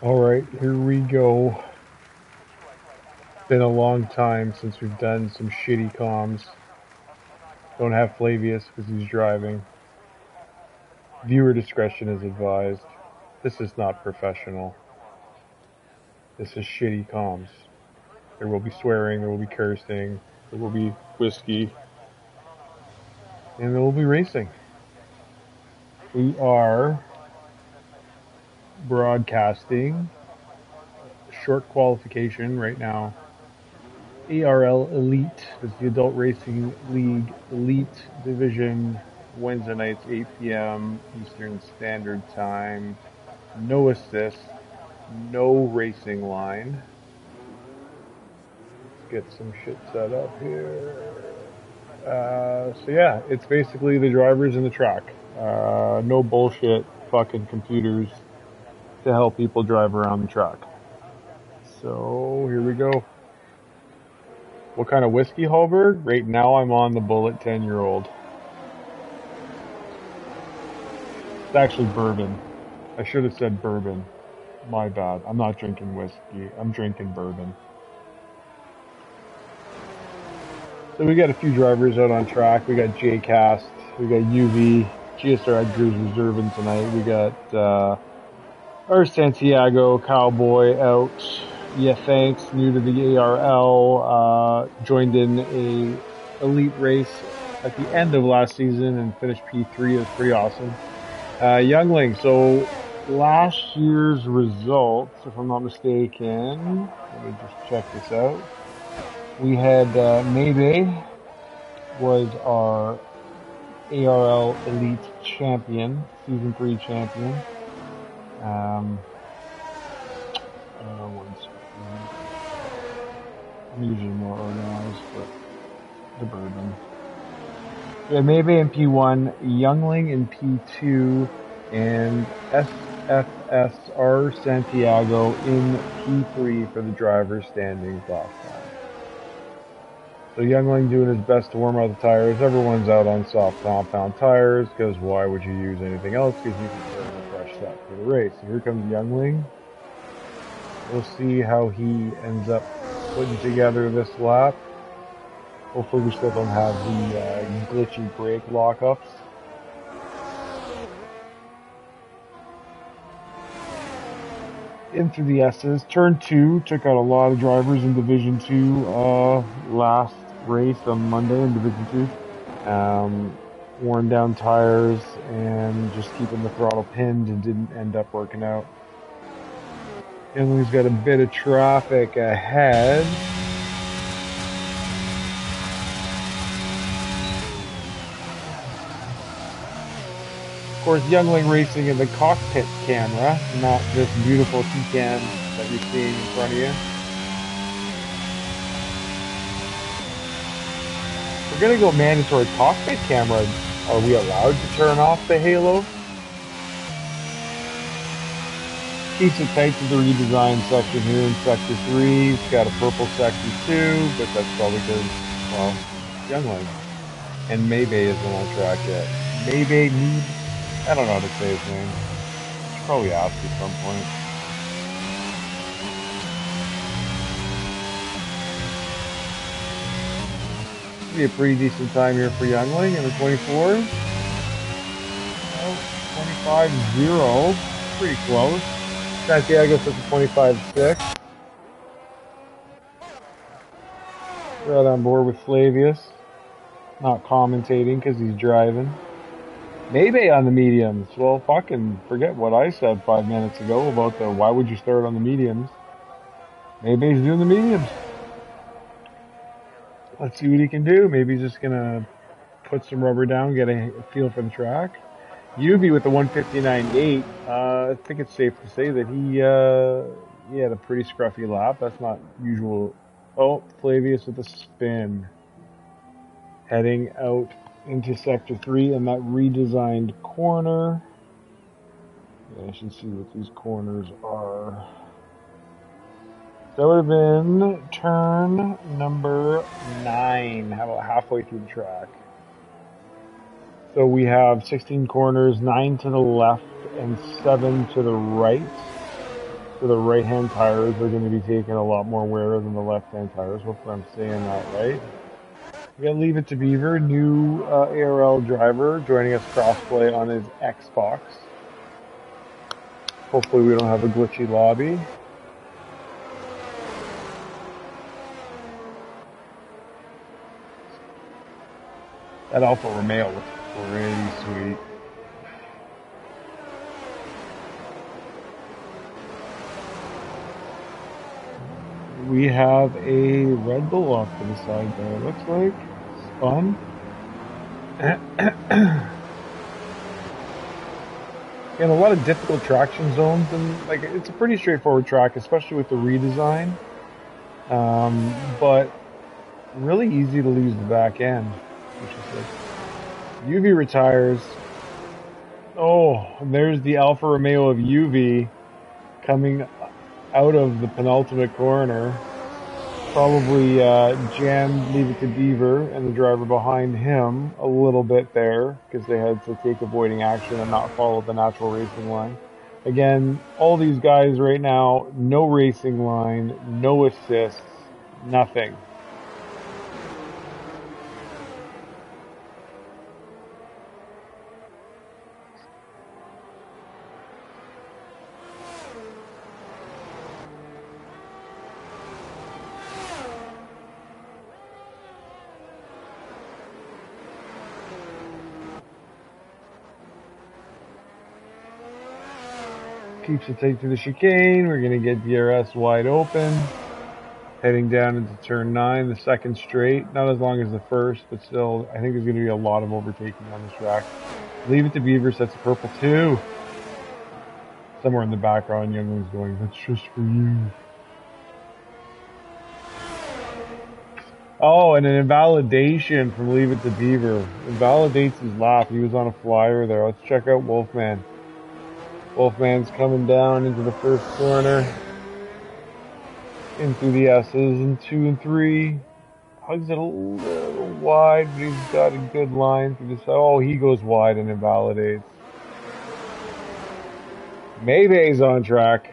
Alright, here we go. It's been a long time since we've done some shitty comms. Don't have Flavius because he's driving. Viewer discretion is advised. This is not professional. This is shitty comms. There will be swearing, there will be cursing, there will be whiskey, and there will be racing. We are broadcasting short qualification right now. ARL Elite is the Adult Racing League Elite Division, Wednesday nights, 8 p.m. Eastern Standard Time. No assist, no racing line. Let's get some shit set up here. So yeah, it's basically the drivers and the track. No bullshit fucking computers to help people drive around the track. So here we go. What kind of whiskey, Halberg? Right now I'm on the Bullet 10-year-old. It's actually bourbon. I should have said bourbon. My bad. I'm not drinking whiskey. I'm drinking bourbon. So we got a few drivers out on track. We got J-Cast. We got UV. GSR Edgar's reserving tonight. We got our Santiago Cowboy out. Yeah, thanks. New to the ARL. Joined in a elite race at the end of last season and finished P3. It was pretty awesome. Youngling. So last year's results, if I'm not mistaken, let me just check this out. We had Maybe was our ARL Elite champion, Season 3 champion. One second. I'm usually more organized, but the bourbon. We had Maybe in P1, Youngling in P2, and SFSR Santiago in P3 for the driver's standings last time. So Youngling doing his best to warm out the tires. Everyone's out on soft compound tires, because why would you use anything else? Because you can put in a fresh set for the race. So here comes Youngling. We'll see how he ends up putting together this lap. Hopefully we still don't have the glitchy brake lockups. In through the S's. Turn 2 took out a lot of drivers in Division 2 last race on Monday in Division 2. Worn down tires and just keeping the throttle pinned and didn't end up working out. Youngling's got a bit of traffic ahead. Of course, Youngling racing in the cockpit camera, not this beautiful T-Cam that you're seeing in front of you. We're gonna go mandatory cockpit camera. Are we allowed to turn off the halo? Keeps it tight to the redesigned section here in Sector 3. It's got a purple Sector 2, but that's probably because, well, Youngling. And Maybe isn't on track yet. Maybe, I don't know how to say his name. Should probably ask at some point. Should be a pretty decent time here for Youngling in the 24s. Well, 25-0. Pretty close. Santiago took a 25-6. Right on board with Flavius. Not commentating because he's driving. Maybe on the mediums. Well, fucking forget what I said 5 minutes ago about the why would you start on the mediums. Maybe he's doing the mediums. Let's see what he can do. Maybe he's just gonna put some rubber down, get a feel for the track. UV with the 159.8. I think it's safe to say that he had a pretty scruffy lap. That's not usual. Oh, Flavius with a spin. Heading out into Sector 3 and that redesigned corner. Yeah, I should see what these corners are. That would have been turn number 9, how about halfway through the track. So we have 16 corners, 9 to the left and 7 to the right. So the right-hand tires are going to be taking a lot more wear than the left-hand tires. Hopefully I'm saying that right. We got Leave It to Beaver, new ARL driver, joining us crossplay on his Xbox. Hopefully we don't have a glitchy lobby. That Alfa Romeo looks pretty sweet. We have a Red Bull off to the side there, it looks like. Spun. And a lot of difficult traction zones, and like it's a pretty straightforward track, especially with the redesign. But really easy to lose the back end, which is like UV retires. Oh, there's the Alfa Romeo of UV coming out of the penultimate corner. Probably jammed Leave It to Beaver and the driver behind him a little bit there because they had to take avoiding action and not follow the natural racing line. Again, all these guys right now, no racing line, no assists, nothing. Keeps it tight to the chicane. We're going to get DRS wide open. Heading down into turn 9, the second straight. Not as long as the first, but still, I think there's going to be a lot of overtaking on this track. Leave It to Beaver sets a purple 2. Somewhere in the background, Youngling's going, that's just for you. Oh, and an invalidation from Leave It to Beaver. Invalidates his lap. He was on a flyer there. Let's check out Wolfman. Wolfman's coming down into the first corner. In through the S's in 2 and 3. Hugs it a little wide, but he's got a good line through the side. Oh, he goes wide and invalidates. Maybach's on track.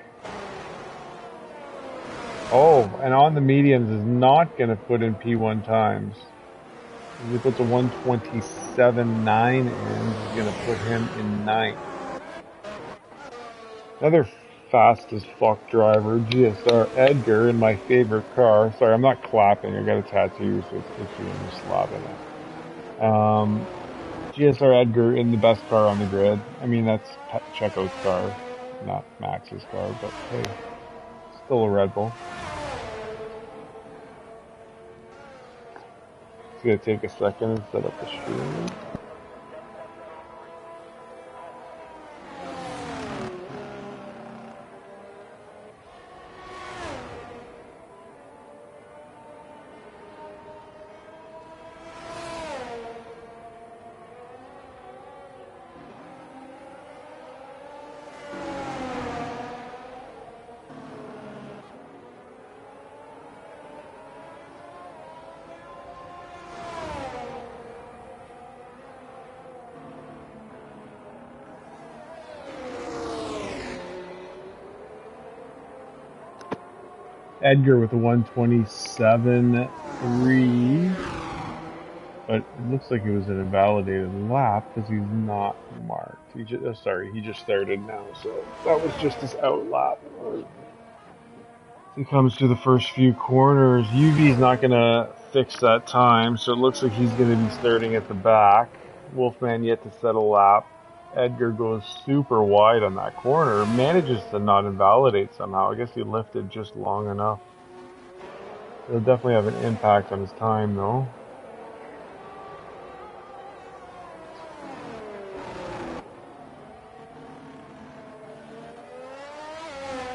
Oh, and on the mediums is not going to put in P1 times. If he puts a 127.9 in, he's going to put him in 9th. Another fast as fuck driver, GSR Edgar, in my favorite car. Sorry, I'm not clapping. I got a tattoo, so it's itchy and just slapping it. GSR Edgar in the best car on the grid. I mean, that's Checo's car, not Max's car, but hey, still a Red Bull. It's gonna take a second to set up the stream. Edgar with a 127.3, but it looks like it was an invalidated lap because he's not marked. He just he just started now, so that was just his out lap. He comes to the first few corners. UV's not gonna fix that time, so it looks like he's gonna be starting at the back. Wolfman yet to set a lap. Edgar goes super wide on that corner, manages to not invalidate somehow. I guess he lifted just long enough. It'll definitely have an impact on his time though.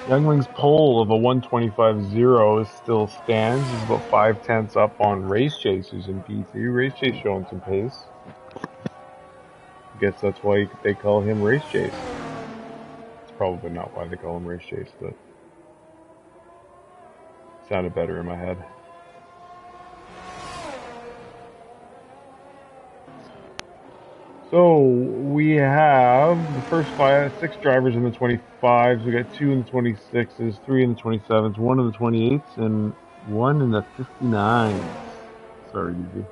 Youngling's pole of a 125.0 still stands. He's about 5/10 up on Race Chase, who's in P2. Race Chase showing some pace. I guess that's why they call him Race Chase. It's probably not why they call him Race Chase, but it sounded better in my head. So we have the first 6 drivers in the 25s. We got 2 in the 26s, 3 in the 27s, 1 in the 28s, and 1 in the 59s. Sorry, DB.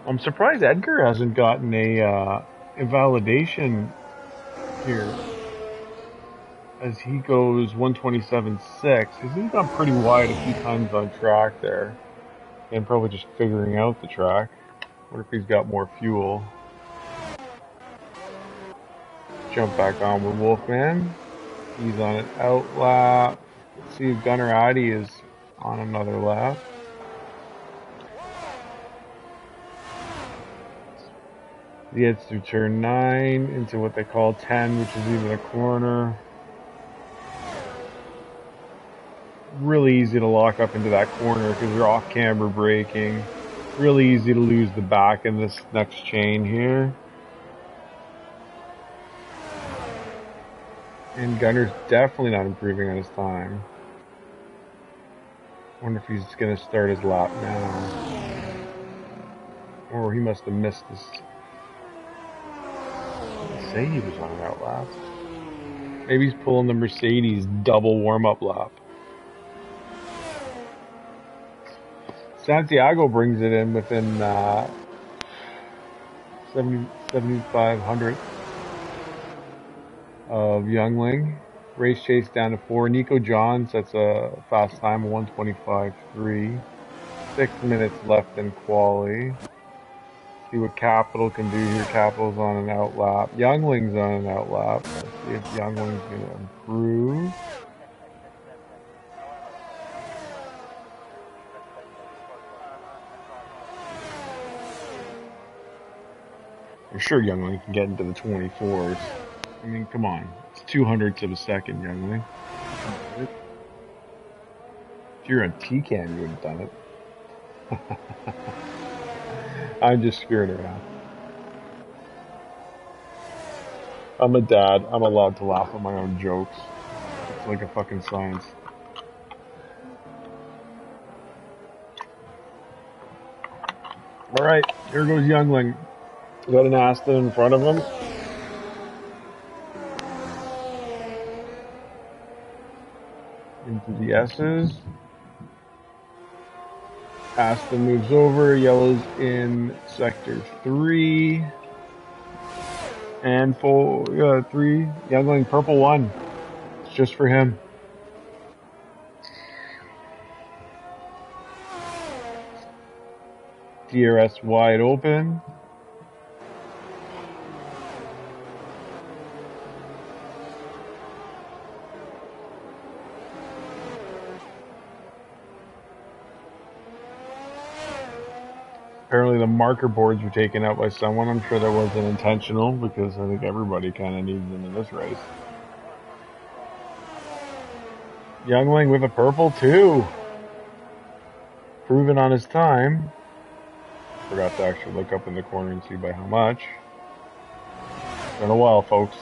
I'm surprised Edgar hasn't gotten a invalidation here, as he goes 127.6. He's gone pretty wide a few times on track there, and probably just figuring out the track. Wonder if he's got more fuel. Jump back on with Wolfman. He's on an out lap. Let's see if Gunnar Addy is on another lap. He gets through turn 9 into what they call 10, which is even a corner. Really easy to lock up into that corner because you're off camber braking. Really easy to lose the back in this next chain here. And Gunnar's definitely not improving on his time. Wonder if he's going to start his lap now. Or he must have missed this. Say he was on an out lap. Maybe he's pulling the Mercedes double warm-up lap. Santiago brings it in within 7,500 of Youngling. Race chase down to 4. Nico Johns, that's a fast time, 125.3. 6 minutes left in quali. See what Capital can do here. Capital's on an out lap. Youngling's on an out lap. Let's see if Youngling's going to improve. I'm sure Youngling can get into the 24s. I mean, come on. It's 200ths of a second, Youngling. If you're on TCAN, you would have done it. I'm just screwing around. I'm a dad. I'm allowed to laugh at my own jokes. It's like a fucking science. Alright, here goes Youngling. Got an Aston in front of him. Into the S's. Aston moves over. Yellow's in sector 3. And 3. Youngling purple 1. It's just for him. DRS wide open. Apparently the marker boards were taken out by someone. I'm sure that wasn't intentional because I think everybody kind of needs them in this race. Youngling with a purple too. Proven on his time. Forgot to actually look up in the corner and see by how much. It's been a while, folks,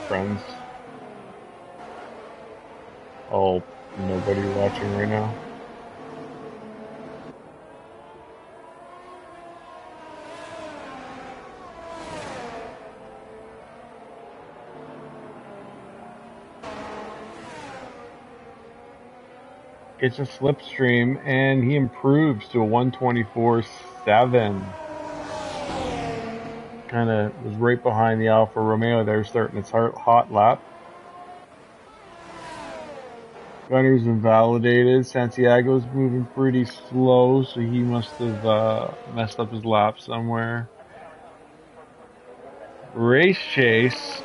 friends. Oh, nobody watching right now. Gets a slipstream, and he improves to a 124.7. Kind of was right behind the Alfa Romeo there, starting its hot lap. Gunner's invalidated. Santiago's moving pretty slow, so he must have messed up his lap somewhere. Race chase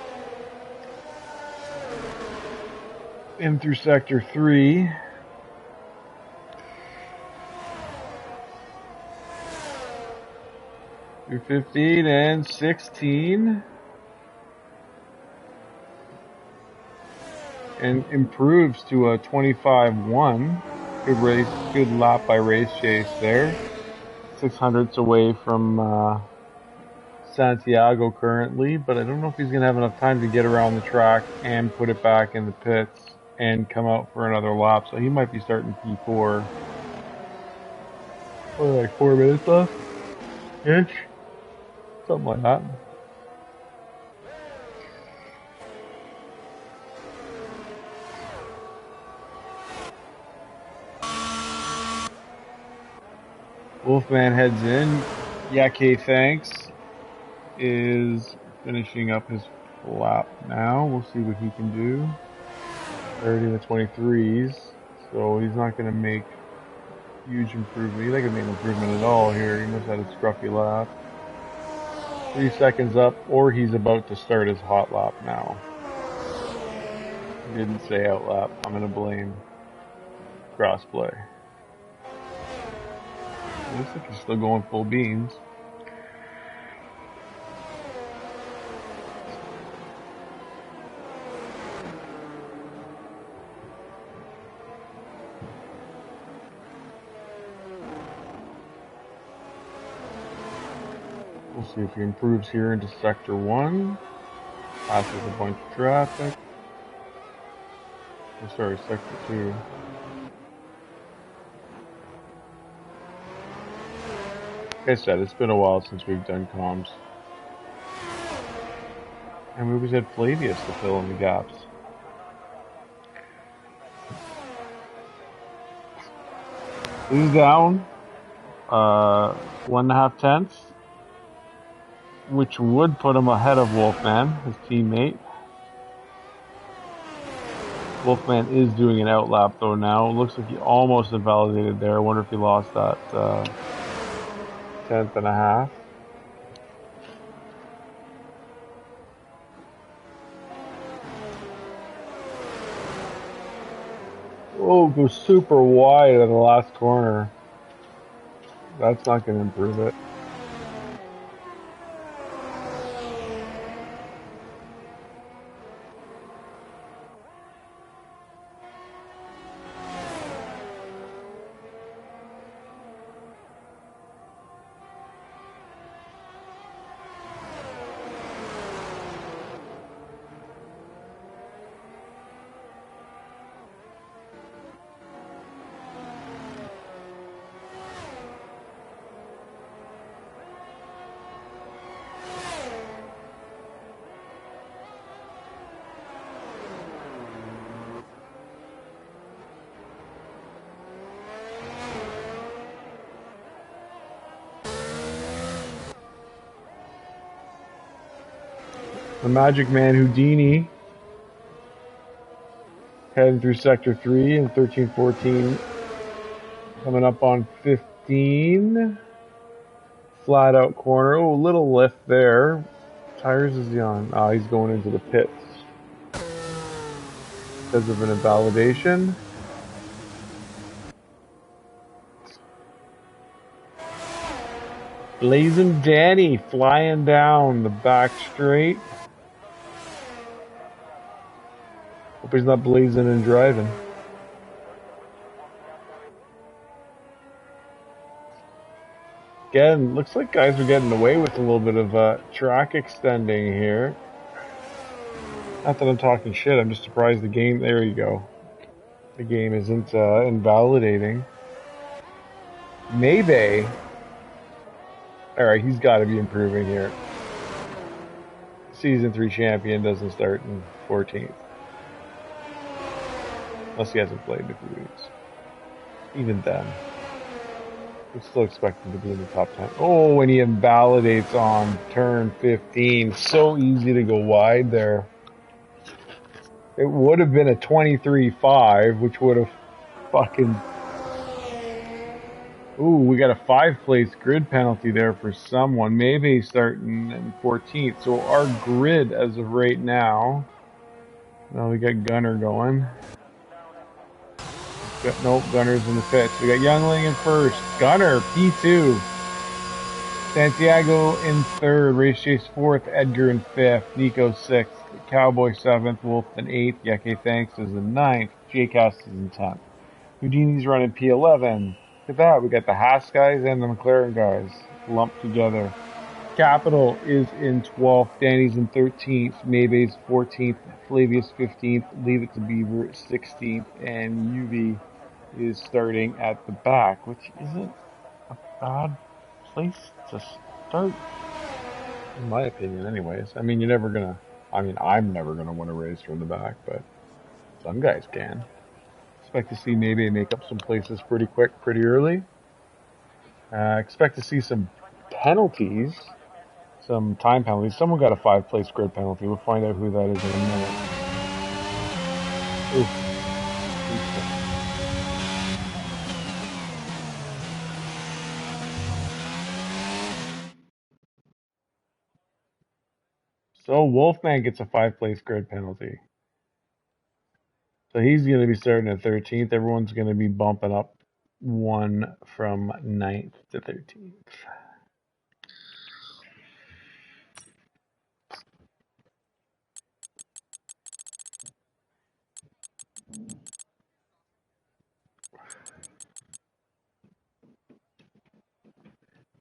in through sector 3. Through 15 and 16. And improves to a 25.1. Good race, good lap by Race Chase there. 600ths away from Santiago currently, but I don't know if he's going to have enough time to get around the track and put it back in the pits and come out for another lap. So he might be starting P4. Oh, like 4 minutes left. Inch. Something like that. Wolfman heads in. Yake Thanks is finishing up his lap now. We'll see what he can do. Already in the 23s, so he's not going to make huge improvement. He's not going to make an improvement at all here. He must have had a scruffy lap. 3 seconds up, or he's about to start his hot lap now. He didn't say out lap. I'm going to blame crossplay. Looks like he's still going full beans. We'll see if he improves here into Sector 1. Passes a bunch of traffic. Oh, sorry, Sector 2. Like I said, it's been a while since we've done comms. And we always had Flavius to fill in the gaps. He's down 1.5 tenths, which would put him ahead of Wolfman, his teammate. Wolfman is doing an outlap though now. It looks like he almost invalidated there. I wonder if he lost that 1/10.5. Oh, goes super wide at the last corner. That's not going to improve it. The Magic Man Houdini heading through Sector 3 and 13-14 coming up on 15. Flat out corner. Oh, little lift there. Tires is he on? Ah, he's going into the pits because of an invalidation. Blazing Danny flying down the back straight. Hope he's not blazing and driving. Again, looks like guys are getting away with a little bit of track extending here. Not that I'm talking shit, I'm just surprised the game, there you go. The game isn't invalidating. Maybe. Alright, he's got to be improving here. Season 3 champion doesn't start in 14th. Unless he hasn't played in a few weeks. Even then. We still expect him to be in the top 10. Oh, and he invalidates on turn 15. So easy to go wide there. It would have been a 23.5, which would have fucking... Ooh, we got a 5-place grid penalty there for someone. Maybe starting in 14th. So our grid as of right now... Now we got Gunner going. Nope, Gunner's in the pits. We got Youngling in first. Gunner, P2. Santiago in third. Race Chase fourth. Edgar in fifth. Nico sixth. Cowboy seventh. Wolf in eighth. Yeke Thanks is in ninth. Jcast is in 10th. Houdini's running P11. Look at that. We got the Haas guys and the McLaren guys lumped together. Capital is in 12th. Danny's in 13th. Maybe's 14th. Flavius 15th. Leave It to Beaver 16th. And UV is starting at the back, which isn't a bad place to start. in my opinion, anyways. I mean, you're never gonna. I mean, I'm never gonna win a race from the back, but some guys can. Expect to see maybe make up some places pretty quick, pretty early. Expect to see some penalties, some time penalties. Someone got a 5-place grid penalty. We'll find out who that is in a minute. Oof. So Wolfman gets a 5-place grid penalty. So he's going to be starting at 13th. Everyone's going to be bumping up one from 9th to 13th.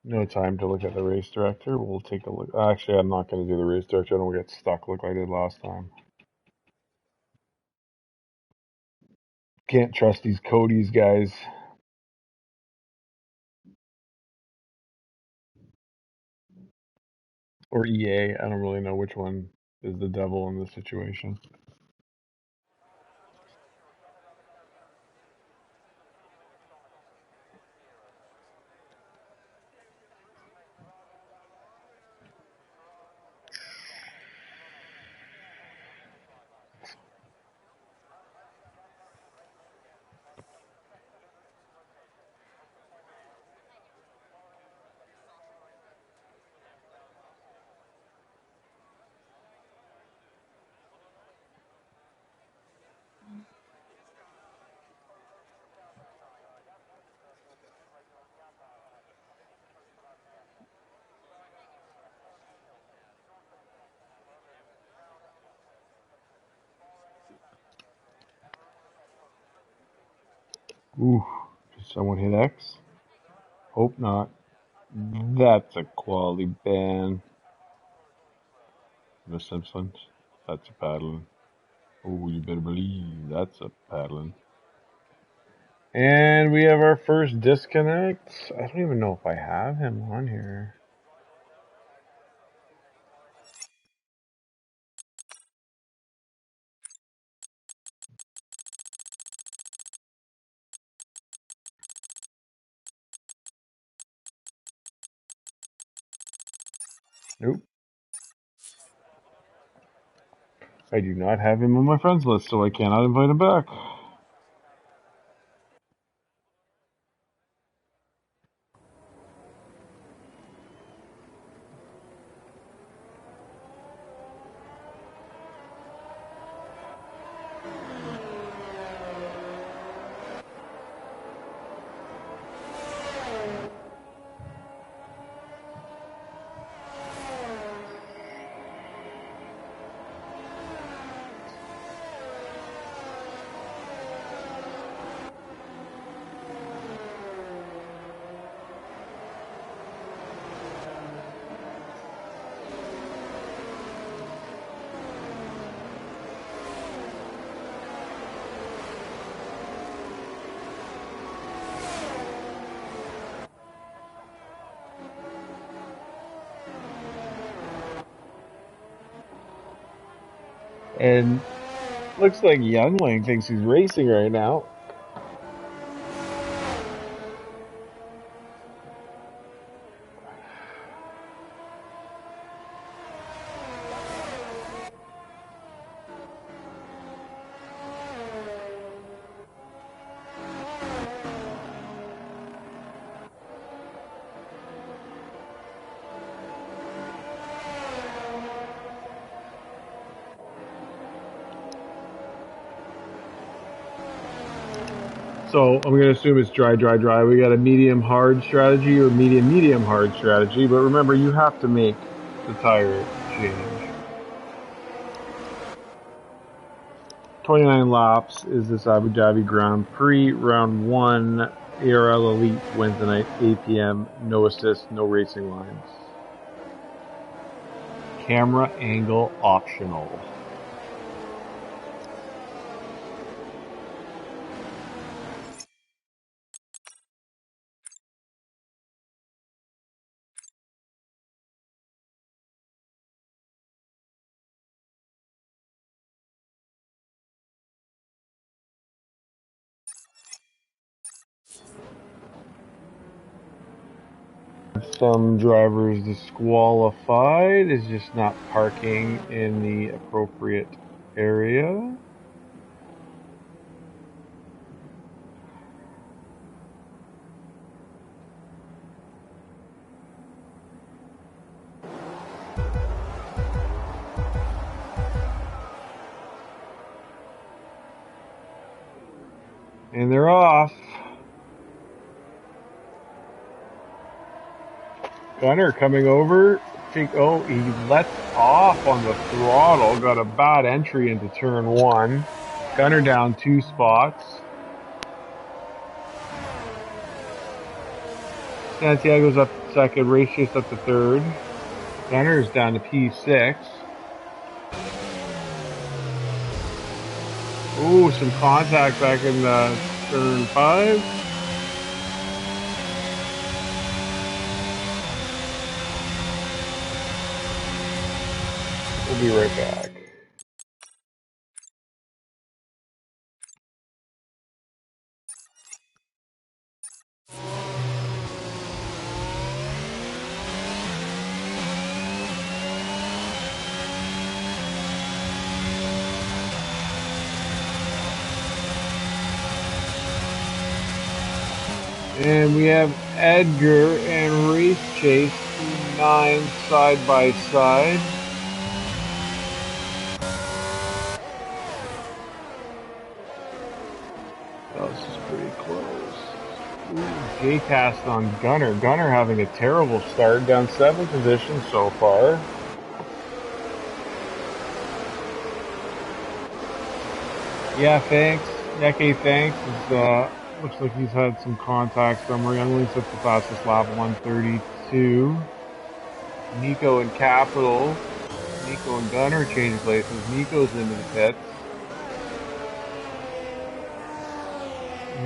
No time to look at the race director. We'll take a look. Actually, I'm not going to do the race director. I don't get stuck like I did last time. Can't trust these Cody's guys. Or EA. I don't really know which one is the devil in this situation. Ooh, did someone hit X? Hope not. That's a quality ban. The Simpsons. That's a paddling. Oh, you better believe that's a paddling. And we have our first disconnect. I don't even know if I have him on here. Nope. I do not have him on my friends list, so I cannot invite him back. And looks like Youngling thinks he's racing right now. So I'm going to assume it's dry, dry, dry. We got a medium hard strategy or medium, medium hard strategy. But remember, you have to make the tire change. 29 laps is this Abu Dhabi Grand Prix. Round 1, ARL Elite Wednesday night, 8 p.m. No assist, no racing lines. Camera angle optional. Some drivers disqualified is just not parking in the appropriate area. And they're off. Gunner coming over. He lets off on the throttle. Got a bad entry into turn 1. Gunner down 2 spots. Santiago's up to 2nd. Race Chase up to 3rd. Gunner's down to P6. Ooh, some contact back in the turn 5. We'll be right back. And we have Edgar and Race Chase 9 side by side. Oh, this is pretty close. Ooh, J-Cast on Gunner. Gunner having a terrible start, down 7 positions so far. Yeah, thanks. Yeke, thanks. Looks like he's had some contact somewhere. Youngling's at the fastest lap, 132. Nico and Capital. Nico and Gunner change places. Nico's into the pits.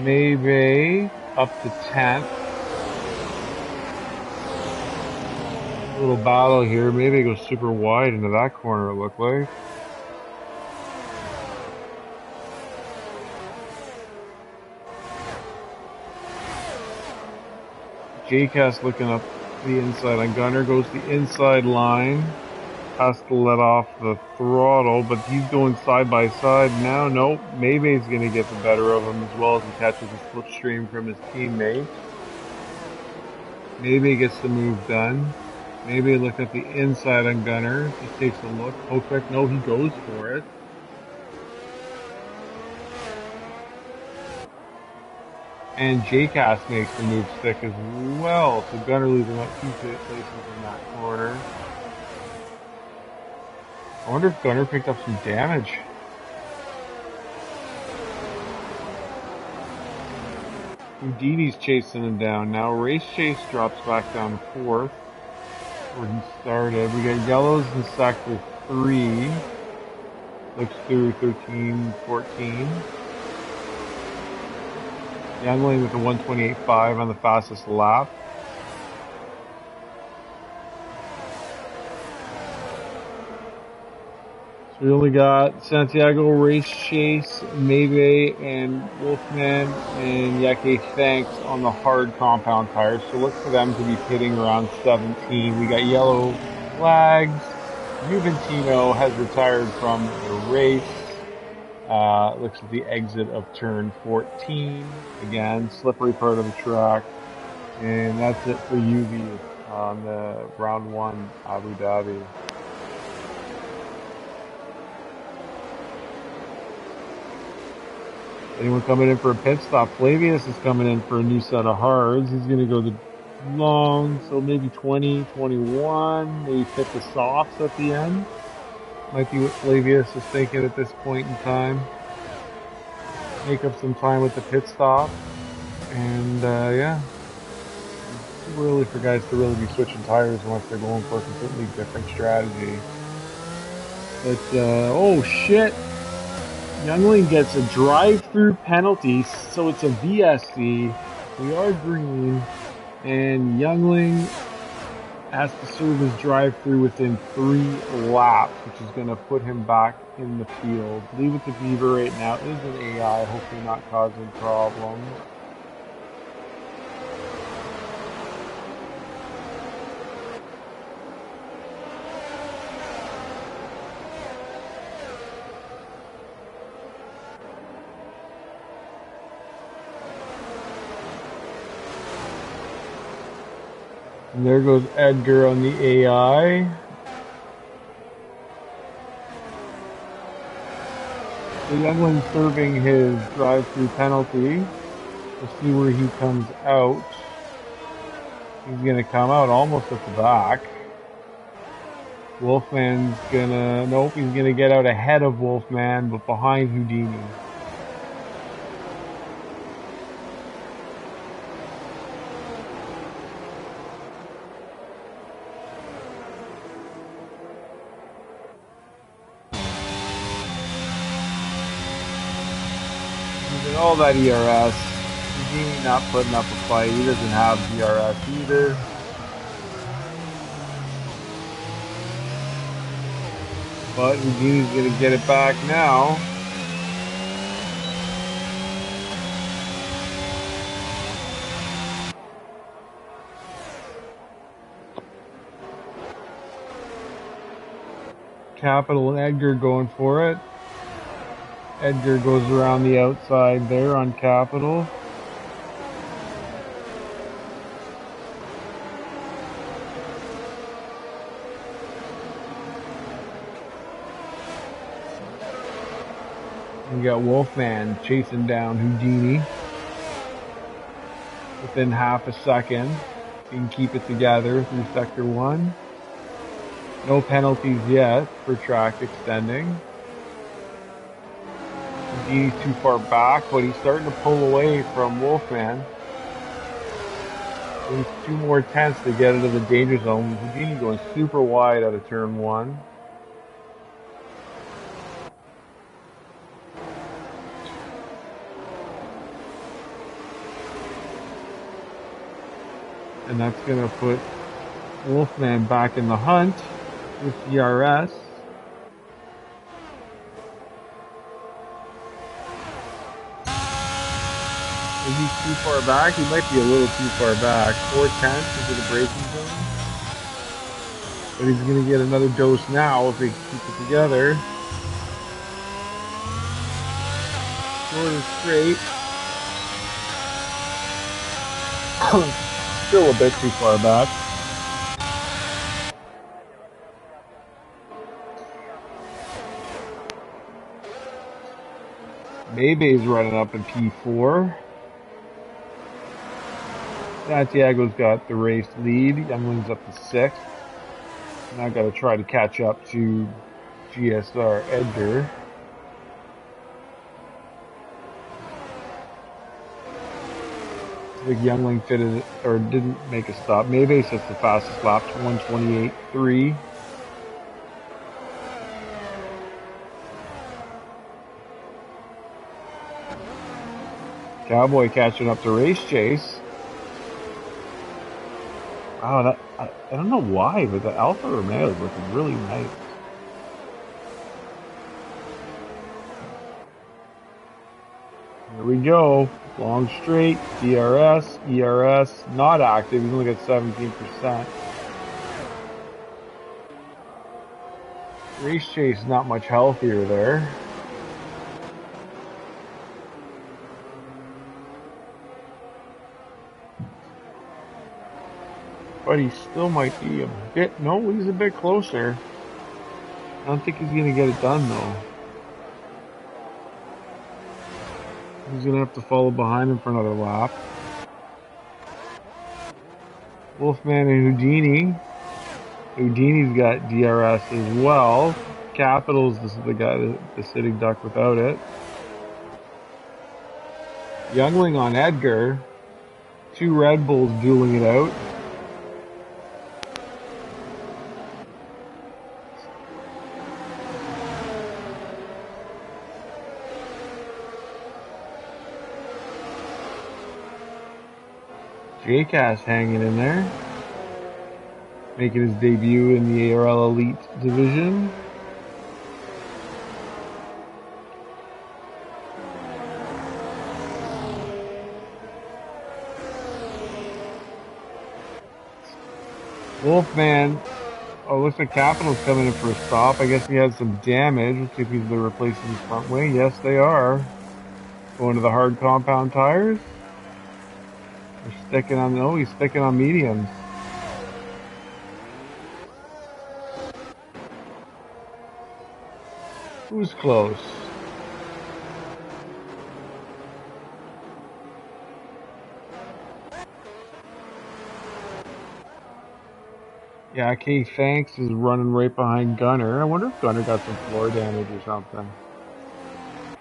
Maybe up to 10th. A little battle here. Maybe it goes super wide into that corner, it looked like. J-Cast looking up the inside on Gunner. Goes the inside line. Has to let off the throttle, but he's going side by side now. Nope, Maybay's going to get the better of him as well as he catches a slipstream from his teammate. Maybay gets the move done. Maybay looking at the inside on Gunner. Just takes a look. Oh, quick, no, he goes for it. And J-Cast makes the move stick as well. So Gunner losing up 2 places in that corner. I wonder if Gunner picked up some damage. Houdini's chasing him down now. Race Chase drops back down to 4th, where he started. We got yellows in sector 3. Looks through 13, 14. Youngling with a 128.5 on the fastest lap. So we only got Santiago, Race Chase, Maybay, and Wolfman, and Yeke Thanks on the hard compound tires. So look for them to be pitting around 17. We got yellow flags. Juventino has retired from the race. Looks at the exit of turn 14. Again, slippery part of the track. And that's it for UV on the round 1 Abu Dhabi. Anyone coming in for a pit stop? Flavius is coming in for a new set of hards. He's going to go the long, so maybe 20, 21. Maybe fit the softs at the end. Might be what Flavius is thinking at this point in time. Make up some time with the pit stop. And, yeah. It's too early for guys to really be switching tires unless they're going for a completely different strategy. But, oh shit! Youngling gets a drive-through penalty, so it's a VSC. We are green, and Youngling has to serve his drive-through within 3 laps, which is going to put him back in the field. Leave it to Beaver right now. It is an AI, hopefully not causing problems. And there goes Edgar on the AI. The youngling serving his drive-through penalty. We'll see where he comes out. He's going to come out almost at the back. Wolfman's gonna... Nope, he's going to get out ahead of Wolfman, but behind Houdini. All that ERS. Houdini not putting up a fight. He doesn't have DRS either. But Houdini's going to get it back now. Capital and Edgar going for it. Edgar goes around the outside there on Capital. We got Wolfman chasing down Houdini. Within half a second. You can keep it together through Sector 1. No penalties yet for track extending. Houdini's too far back, but he's starting to pull away from Wolfman. There's 2 more tenths to get into the danger zone. Houdini going super wide out of turn 1. And that's going to put Wolfman back in the hunt with DRS. Is he too far back? He might be a little too far back. 4/10 into the braking zone. But he's going to get another dose now if they keep it together. Short and straight. Still a bit too far back. Maybay's running up in P4. Santiago's got the race lead. Youngling's up to 6th. Now got to try to catch up to GSR Edgar. I think Youngling fitted or didn't make a stop. Maybay's just the fastest lap, 1:28.3. Cowboy catching up to Race Chase. Wow, I don't know why, but the Alfa Romeo is looking really nice. Here we go. Long straight, DRS, ERS, not active. He's only got 17%. Race Chase not much healthier there. But he still might be a bit... No, he's a bit closer. I don't think he's going to get it done, though. He's going to have to follow behind him for another lap. Wolfman and Houdini. Houdini's got DRS as well. Capital's the guy, the sitting duck without it. Youngling on Edgar. 2 Red Bulls dueling it out. J-Cast hanging in there. Making his debut in the ARL Elite division. Wolfman. Oh, looks like Capital's coming in for a stop. I guess he had some damage. Let's see if he's replacing his front wing. Yes, they are. Going to the hard compound tires. They're sticking on... No, he's sticking on mediums. Who's close? Yeah, K Thanks is running right behind Gunner. I wonder if Gunner got some floor damage or something.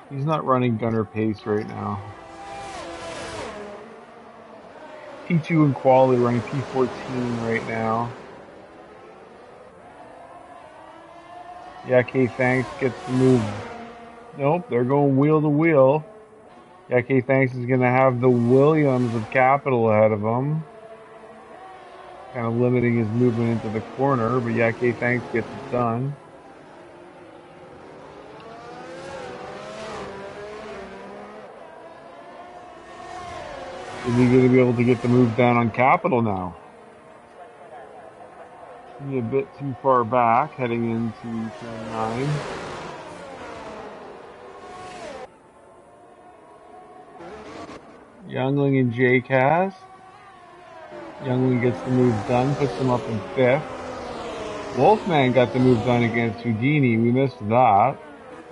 He's not running Gunner pace right now. P2 and Quali running P14 right now. Yeah, K Thanks gets the move. Nope, they're going wheel to wheel. Yeah, K Thanks is going to have the Williams of Capital ahead of him. Kind of limiting his movement into the corner, but yeah, K Thanks gets it done. Is he going to be able to get the move down on Capital now? He's a bit too far back, heading into turn 9. Youngling and JCast. Youngling gets the move done, puts him up in 5th. Wolfman got the move done against Houdini. We missed that.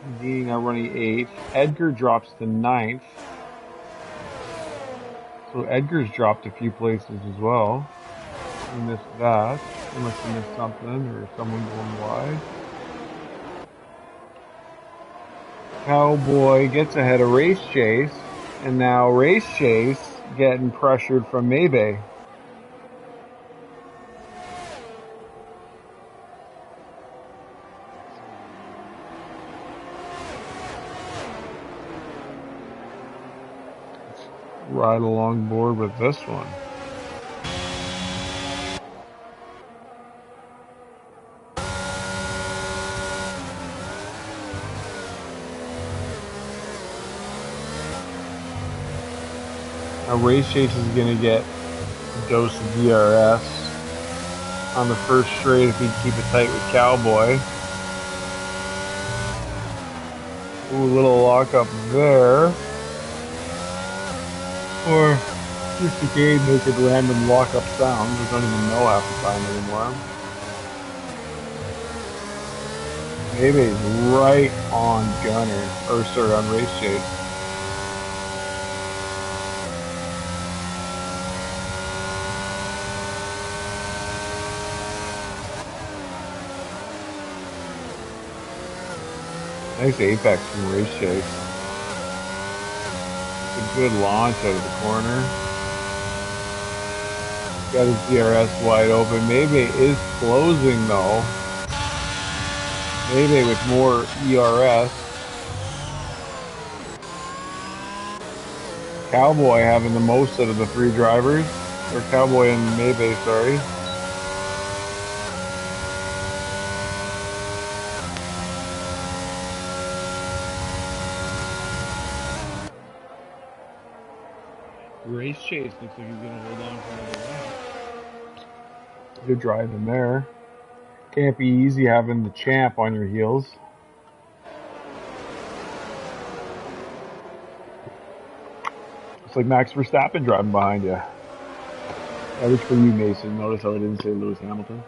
Houdini now running 8th. Edgar drops to 9th. So Edgar's dropped a few places as well. We missed that. We must have missed something or someone going wide. Cowboy gets ahead of Race Chase. And now Race Chase getting pressured from Maybe. Ride along board with this one. Now Race Chase is going to get a dose of DRS on the first straight if he can keep it tight with Cowboy. Ooh, a little lockup there. Or just a game making random lockup sounds. We don't even know half the time anymore. Maybe it's right on Gunner, or sorry, on Race Chase. Nice apex from Race Chase. A good launch out of the corner. Got his DRS wide open. Maybe is closing though. Maybe with more ERS. Cowboy having the most out of the 3 drivers. Or Cowboy and Maybe, sorry. Race Chase looks like he's going to hold on for another lap. Good drive in there. Can't be easy having the champ on your heels. It's like Max Verstappen driving behind you. That was for you, Mason. Notice how I didn't say Lewis Hamilton.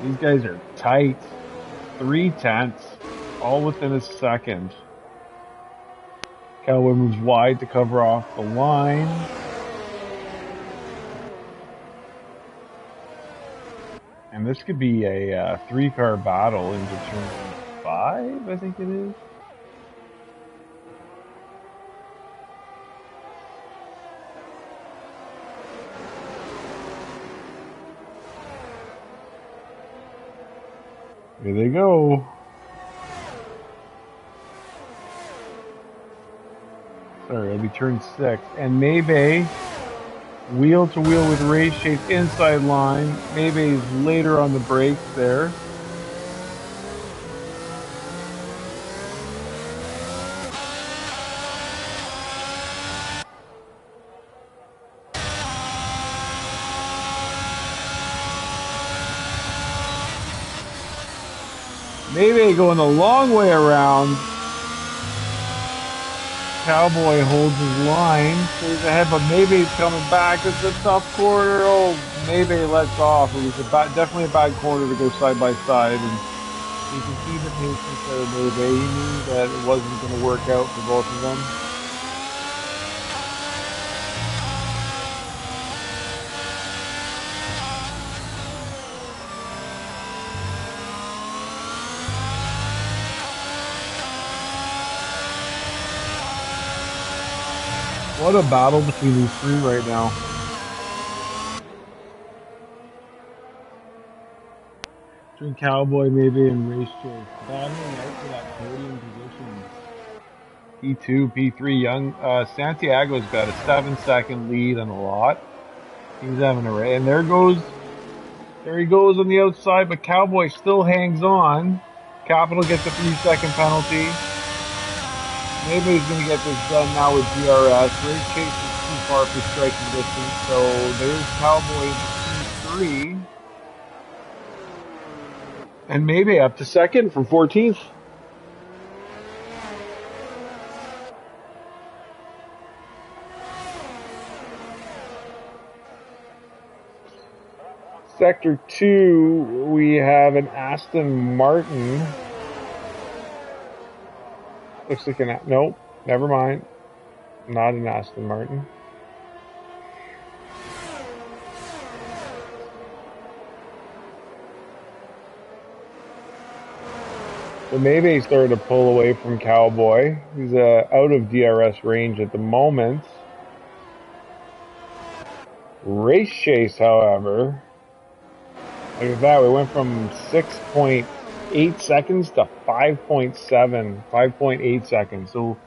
These guys are tight. 3/10, all within a second. Cowboy moves wide to cover off the line. And this could be a 3-car battle into turn 5, I think it is. Here they go. Sorry, it'll be turn 6. And Maybe wheel to wheel with Race Chase inside line. Maybe's later on the brakes there. Maybe going the long way around. Cowboy holds his line, stays ahead, but Maybay's coming back. It's a tough corner. Oh, Maybay lets off. It was definitely a bad corner to go side by side, and you can see the patience there, Maybay. He knew that it wasn't going to work out for both of them. What a battle between these three right now. Between Cowboy, Maybe, and Race Chase. Battling out for that podium position. P2, P3, Santiago's got a 7-second lead on a lot. He's having a race. And there he goes on the outside, but Cowboy still hangs on. Capital gets a 3-second penalty. Maybe he's going to get this done now with DRS. Race Chase is too far for striking distance, so there's Cowboy in P3. And maybe up to second from 14th. Sector 2, we have an Aston Martin. Looks like nope, never mind. Not an Aston Martin. So maybe he started to pull away from Cowboy. He's out of DRS range at the moment. Race Chase, however, look at that. We went from 6.8 seconds to 5.8 seconds. So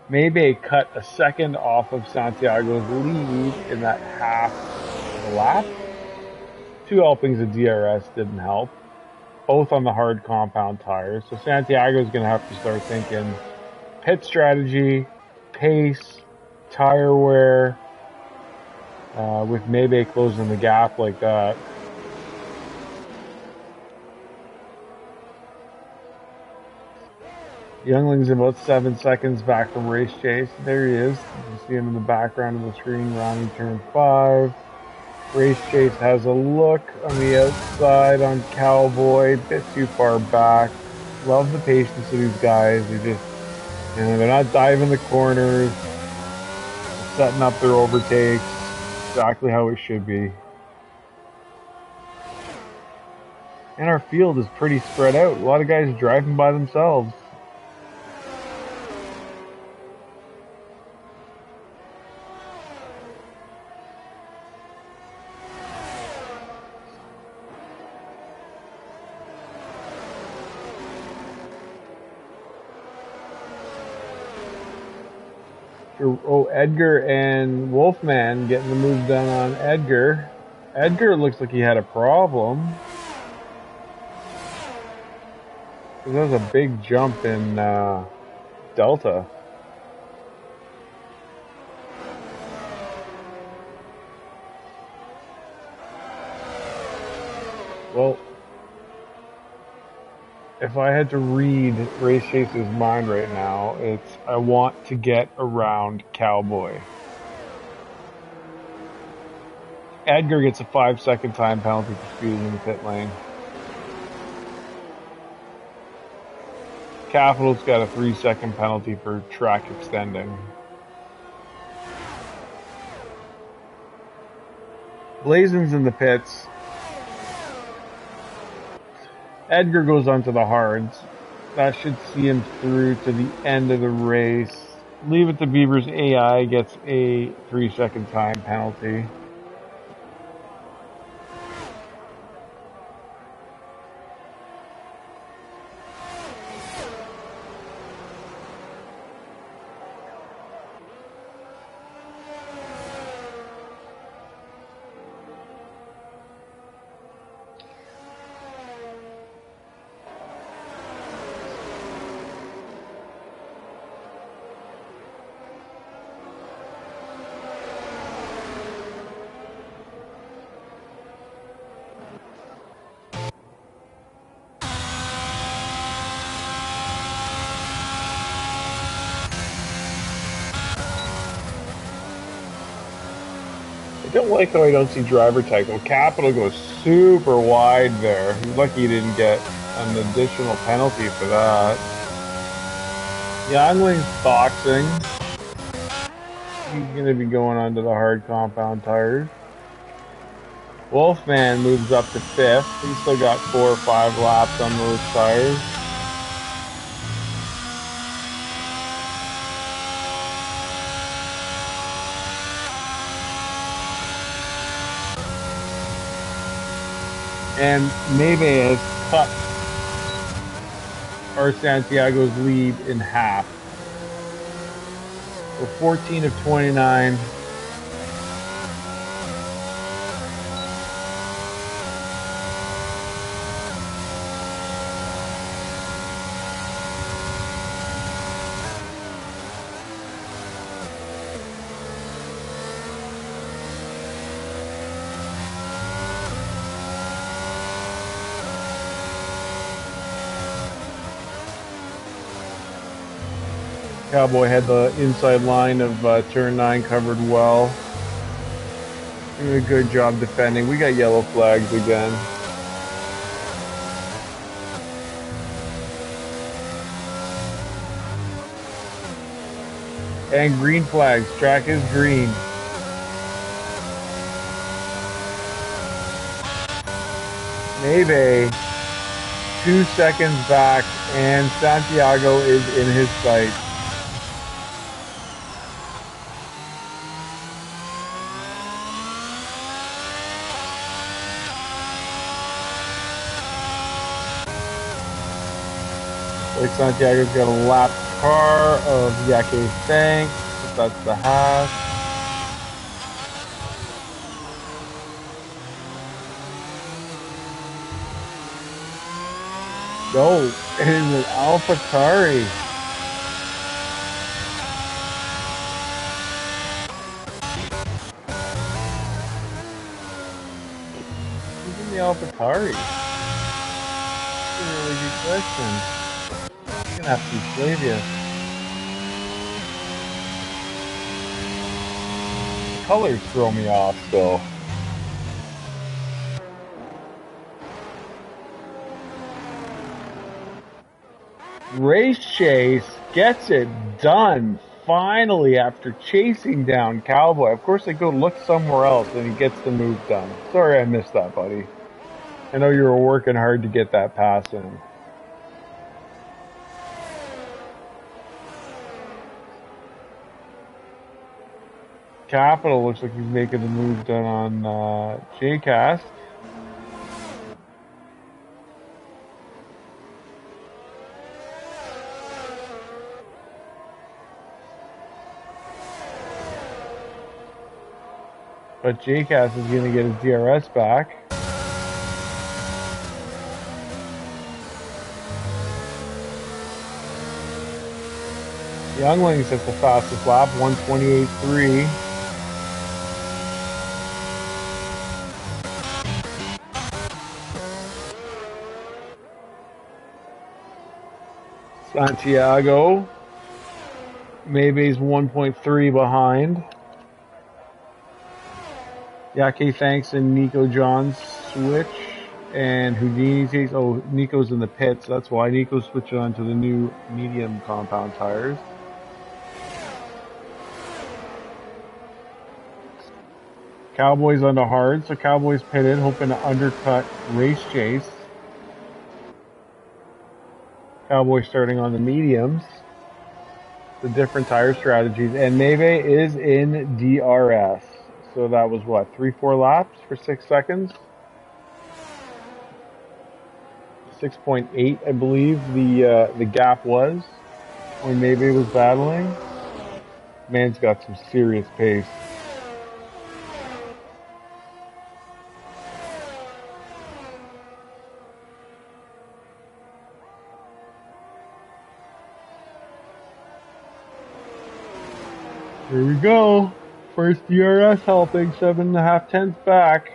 maybe cut a second off of Santiago's lead in that half of the lap. 2 helpings of DRS didn't help. Both on the hard compound tires. So Santiago's going to have to start thinking pit strategy, pace, tire wear, with Maybe closing the gap like that. Youngling's about 7 seconds back from Race Chase. There he is. You can see him in the background of the screen, rounding turn 5. Race Chase has a look on the outside on Cowboy, a bit too far back. Love the patience of these guys. They're just, they're not diving the corners, setting up their overtakes exactly how it should be. And our field is pretty spread out. A lot of guys driving by themselves. Oh, Edgar and Wolfman getting the move done on Edgar. Edgar looks like he had a problem. There was a big jump in Delta. Well, if I had to read Race Chase's mind right now, it's I want to get around Cowboy. Edgar gets a 5-second time penalty for speeding in the pit lane. Capital's got a 3-second penalty for track extending. Blazen's in the pits. Edgar goes onto the hards. That should see him through to the end of the race. Leave It to Beaver's AI gets a 3-second time penalty. don't like how I don't see driver tag. Well, Capital goes super wide there. He's lucky he didn't get an additional penalty for that. Youngling's boxing. He's going to be going onto the hard compound tires. Wolfman moves up to 5th. He's still got 4 or 5 laps on those tires. And Maybe has cut our Santiago's lead in half. So 14 of 29. Cowboy had the inside line of turn 9 covered well. Doing a good job defending. We got yellow flags again. And green flags. Track is green. Maybe 2 seconds back, and Santiago is in his sight. Like Santiago's got a lap car of Yake Thanks. That's the hash. No, it is an AlphaTauri. Who's in the AlphaTauri? That's a really good question. It's gonna have to be Flavia. The colors throw me off still. Race Chase gets it done finally after chasing down Cowboy. Of course, they go look somewhere else and he gets the move done. Sorry I missed that, buddy. I know you were working hard to get that pass in. Capital looks like he's making the move done on J-Cast. But J-Cast is going to get his DRS back. Younglings has the fastest lap, 1:28.3. Santiago, Maybe's 1.3 behind. Yake Thanks and Nico Johns switch, and Houdini takes. Oh, Nico's in the pits. That's why Nico's switching on to the new medium compound tires. Cowboys on the hard, so Cowboys pitted, hoping to undercut Race Chase. Cowboys starting on the mediums. The different tire strategies, and Maybe is in DRS. So that was what, 3-4 laps for 6 seconds? 6.8, I believe the gap was when Maybe was battling. Man's got some serious pace. Here we go. First DRS helping, 7.5 tenths back.